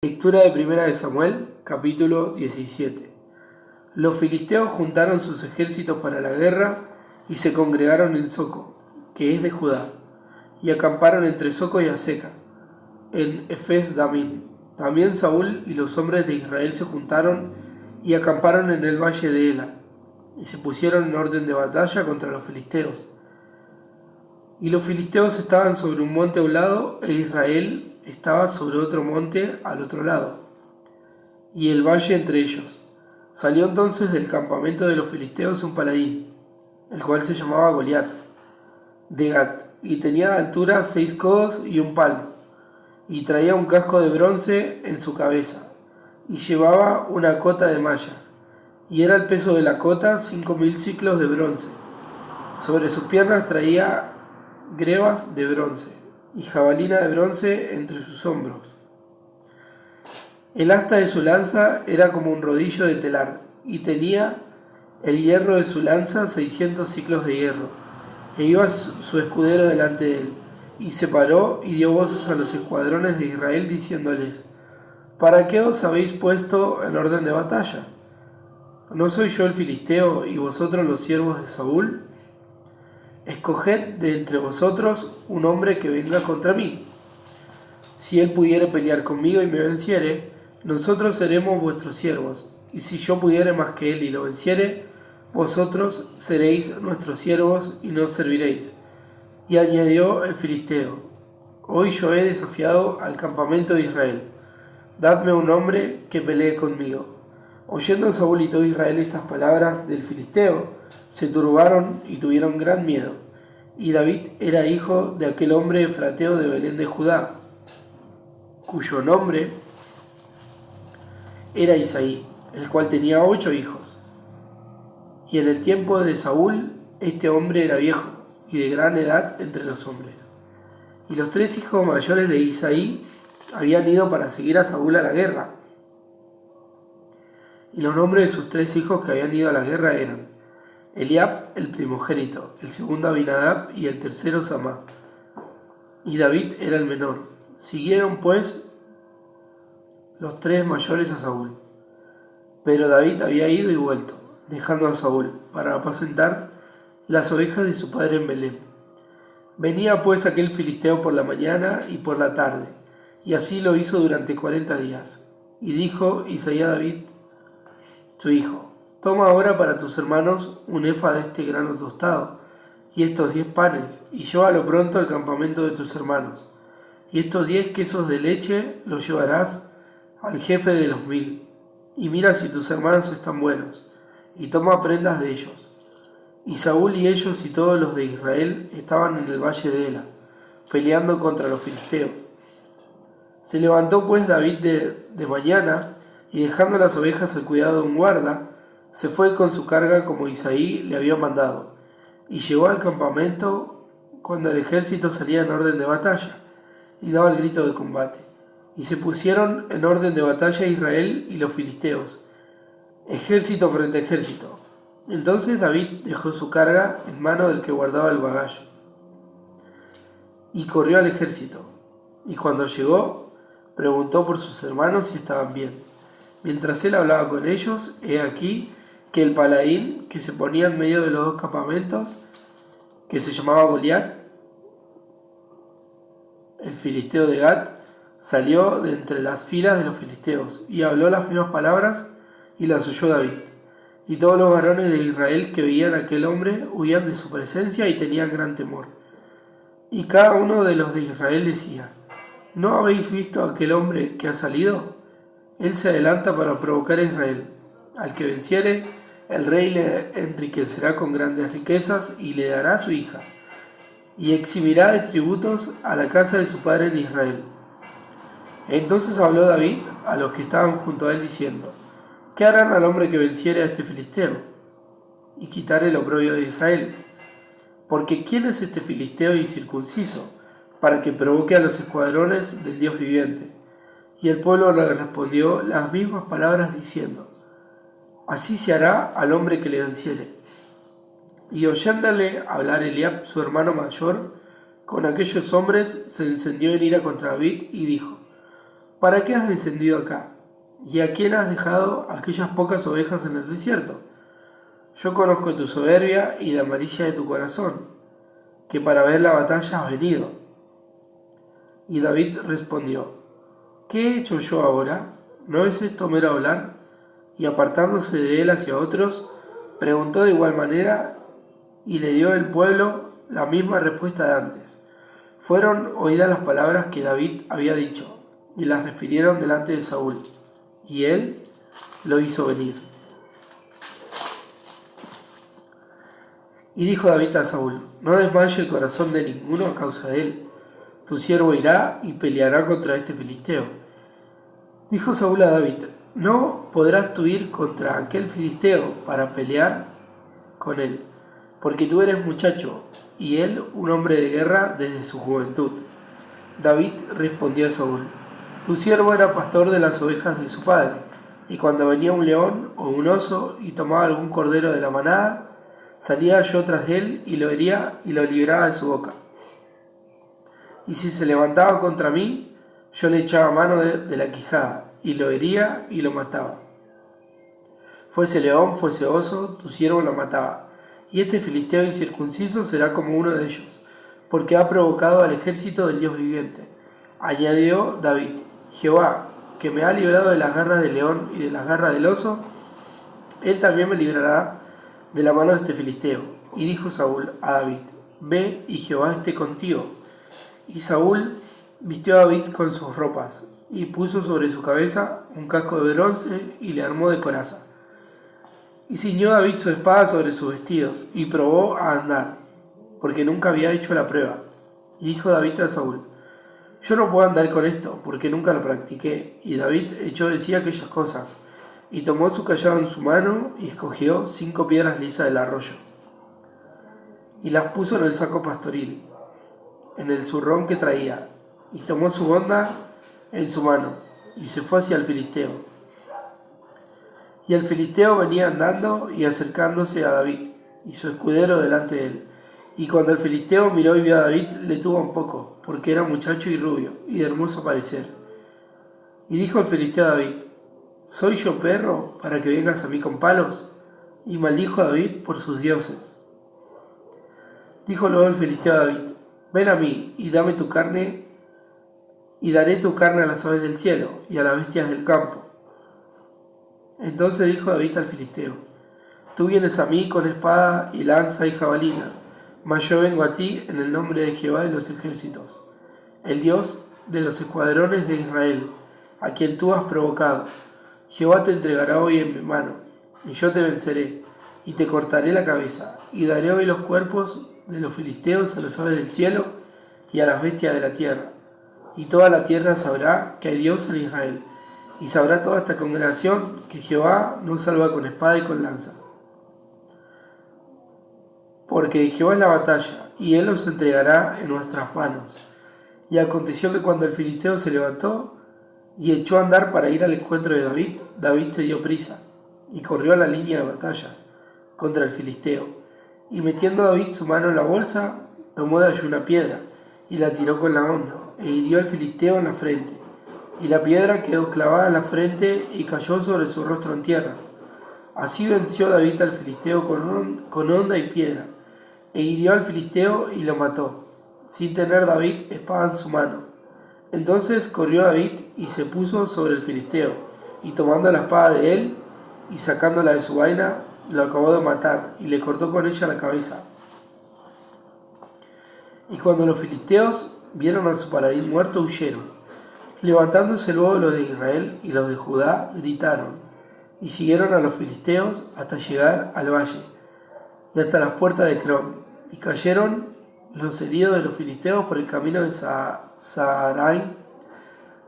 Lectura de Primera de Samuel, capítulo 17. Los filisteos juntaron sus ejércitos para la guerra y se congregaron en Soco, que es de Judá, y acamparon entre Soco y Aseca, en Efes Damim. También Saúl y los hombres de Israel se juntaron y acamparon en el valle de Ela, y se pusieron en orden de batalla contra los filisteos. Y los filisteos estaban sobre un monte a un lado, e Israel estaba sobre otro monte al otro lado, y el valle entre ellos. Salió entonces del campamento de los filisteos un paladín, el cual se llamaba Goliat, de Gat, y tenía de altura 6 codos y un palmo, y traía un casco de bronce en su cabeza, y llevaba una cota de malla, y era el peso de la cota 5000 siclos de bronce. Sobre sus piernas traía grebas de bronce, y jabalina de bronce entre sus hombros. El asta de su lanza era como un rodillo de telar, y tenía el hierro de su lanza 600 siclos de hierro. E iba su escudero delante de él, y se paró y dio voces a los escuadrones de Israel diciéndoles: ¿Para qué os habéis puesto en orden de batalla? ¿No soy yo el filisteo y vosotros los siervos de Saúl? Escoged de entre vosotros un hombre que venga contra mí. Si él pudiere pelear conmigo y me venciere, nosotros seremos vuestros siervos, y si yo pudiere más que él y lo venciere, vosotros seréis nuestros siervos y nos serviréis. Y añadió el filisteo: Hoy yo he desafiado al campamento de Israel. Dadme un hombre que pelee conmigo. Oyendo Saúl y todo Israel estas palabras del filisteo, se turbaron y tuvieron gran miedo. Y David era hijo de aquel hombre efrateo de Belén de Judá, cuyo nombre era Isaí, el cual tenía 8 hijos. Y en el tiempo de Saúl, este hombre era viejo y de gran edad entre los hombres. Y los 3 hijos mayores de Isaí habían ido para seguir a Saúl a la guerra. Y los nombres de sus 3 hijos que habían ido a la guerra eran Eliab, el primogénito, el segundo Abinadab y el tercero Samá. Y David era el menor. Siguieron pues los 3 mayores a Saúl. Pero David había ido y vuelto, dejando a Saúl, para apacentar las ovejas de su padre en Belén. Venía pues aquel filisteo por la mañana y por la tarde, y así lo hizo durante 40 días. Y dijo Isaí a David, su hijo: Toma ahora para tus hermanos un efa de este grano tostado, y estos 10 panes, y llévalo pronto al campamento de tus hermanos. Y estos 10 quesos de leche los llevarás al jefe de los 1000, y mira si tus hermanos están buenos, y toma prendas de ellos. Y Saúl y ellos y todos los de Israel estaban en el valle de Ela, peleando contra los filisteos. Se levantó pues David de mañana, y dejando las ovejas al cuidado de un guarda, se fue con su carga como Isaí le había mandado, y llegó al campamento cuando el ejército salía en orden de batalla, y daba el grito de combate. Y se pusieron en orden de batalla Israel y los filisteos, ejército frente a ejército. Entonces David dejó su carga en mano del que guardaba el bagaje, y corrió al ejército. Y cuando llegó, preguntó por sus hermanos si estaban bien. Mientras él hablaba con ellos, he aquí que el paladín que se ponía en medio de los 2 campamentos, que se llamaba Goliat, el filisteo de Gat, salió de entre las filas de los filisteos, y habló las mismas palabras, y las oyó David. Y todos los varones de Israel que veían a aquel hombre huían de su presencia y tenían gran temor. Y cada uno de los de Israel decía: ¿No habéis visto a aquel hombre que ha salido? Él se adelanta para provocar a Israel. Al que venciere, el rey le enriquecerá con grandes riquezas y le dará su hija, y eximirá de tributos a la casa de su padre en Israel. Entonces habló David a los que estaban junto a él diciendo: ¿Qué harán al hombre que venciere a este filisteo y quitare el oprobio de Israel? Porque ¿quién es este filisteo incircunciso para que provoque a los escuadrones del Dios viviente? Y el pueblo le respondió las mismas palabras diciendo: Así se hará al hombre que le venciere. Y oyéndole hablar Eliab, su hermano mayor, con aquellos hombres se encendió en ira contra David y dijo: ¿para qué has descendido acá? ¿Y a quién has dejado aquellas pocas ovejas en el desierto? Yo conozco tu soberbia y la malicia de tu corazón, que para ver la batalla has venido. Y David respondió: ¿Qué he hecho yo ahora? ¿No es esto mero hablar? Y apartándose de él hacia otros, preguntó de igual manera, y le dio el pueblo la misma respuesta de antes. Fueron oídas las palabras que David había dicho, y las refirieron delante de Saúl, y él lo hizo venir. Y dijo David a Saúl: No desmaye el corazón de ninguno a causa de él. Tu siervo irá y peleará contra este filisteo. Dijo Saúl a David: No podrás tú ir contra aquel filisteo para pelear con él, porque tú eres muchacho, y él un hombre de guerra desde su juventud. David respondió a Saúl: Tu siervo era pastor de las ovejas de su padre, y cuando venía un león o un oso y tomaba algún cordero de la manada, salía yo tras de él y lo hería y lo libraba de su boca. Y si se levantaba contra mí, yo le echaba mano de la quijada, y lo hería y lo mataba. Fuese león, fuese oso, tu siervo lo mataba. Y este filisteo incircunciso será como uno de ellos, porque ha provocado al ejército del Dios viviente. Añadió David: Jehová, que me ha librado de las garras del león y de las garras del oso, él también me librará de la mano de este filisteo. Y dijo Saúl a David: Ve y Jehová esté contigo. Y Saúl vistió a David con sus ropas, y puso sobre su cabeza un casco de bronce, y le armó de coraza. Y ciñó David su espada sobre sus vestidos, y probó a andar, porque nunca había hecho la prueba. Y dijo David a Saúl: Yo no puedo andar con esto, porque nunca lo practiqué. Y David echó de sí aquellas cosas, y tomó su callado en su mano, y escogió 5 piedras lisas del arroyo, y las puso en el saco pastoril, en el zurrón que traía, y tomó su honda en su mano, y se fue hacia el filisteo. Y el filisteo venía andando y acercándose a David, y su escudero delante de él. Y cuando el filisteo miró y vio a David, le tuvo un poco, porque era muchacho y rubio, y de hermoso parecer. Y dijo el filisteo a David: ¿Soy yo perro para que vengas a mí con palos? Y maldijo a David por sus dioses. Dijo luego el filisteo a David: Ven a mí y dame tu carne, y daré tu carne a las aves del cielo y a las bestias del campo. Entonces dijo David al filisteo: Tú vienes a mí con espada y lanza y jabalina, mas yo vengo a ti en el nombre de Jehová de los ejércitos, el Dios de los escuadrones de Israel, a quien tú has provocado. Jehová te entregará hoy en mi mano, y yo te venceré, y te cortaré la cabeza, y daré hoy los cuerpos de los filisteos a las aves del cielo y a las bestias de la tierra. Y toda la tierra sabrá que hay Dios en Israel, y sabrá toda esta congregación que Jehová no salva con espada y con lanza. Porque de Jehová es la batalla, y él los entregará en nuestras manos. Y aconteció que cuando el filisteo se levantó y echó a andar para ir al encuentro de David, David se dio prisa, y corrió a la línea de batalla contra el filisteo. Y metiendo a David su mano en la bolsa, tomó de allí una piedra, y la tiró con la honda, e hirió al filisteo en la frente. Y la piedra quedó clavada en la frente y cayó sobre su rostro en tierra. Así venció David al filisteo con honda y piedra, e hirió al filisteo y lo mató, sin tener David espada en su mano. Entonces corrió David y se puso sobre el filisteo, y tomando la espada de él, y sacándola de su vaina, lo acabó de matar, y le cortó con ella la cabeza. Y cuando los filisteos vieron a su paladín muerto, huyeron. Levantándose luego los de Israel y los de Judá, gritaron, y siguieron a los filisteos hasta llegar al valle, y hasta las puertas de Crom, y cayeron los heridos de los filisteos por el camino de Saharaim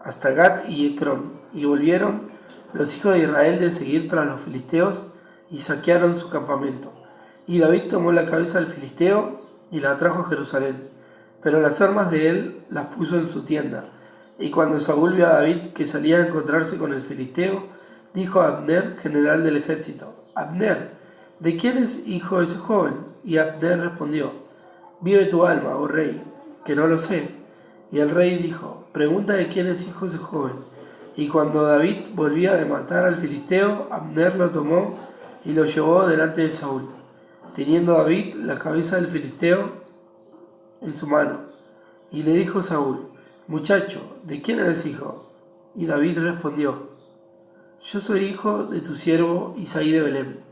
hasta Gat y Ecrón, y volvieron los hijos de Israel de seguir tras los filisteos, y saquearon su campamento. Y David tomó la cabeza del filisteo y la trajo a Jerusalén, pero las armas de él las puso en su tienda. Y cuando Saúl vio a David que salía a encontrarse con el filisteo, dijo a Abner, general del ejército: Abner, ¿de quién es hijo ese joven? Y Abner respondió: Vive tu alma, oh rey, que no lo sé. Y el rey dijo: Pregunta de quién es hijo ese joven. Y cuando David volvía de matar al filisteo, Abner lo tomó y lo llevó delante de Saúl, teniendo David la cabeza del filisteo en su mano. Y le dijo Saúl: Muchacho, ¿de quién eres hijo? Y David respondió: Yo soy hijo de tu siervo Isaí de Belén.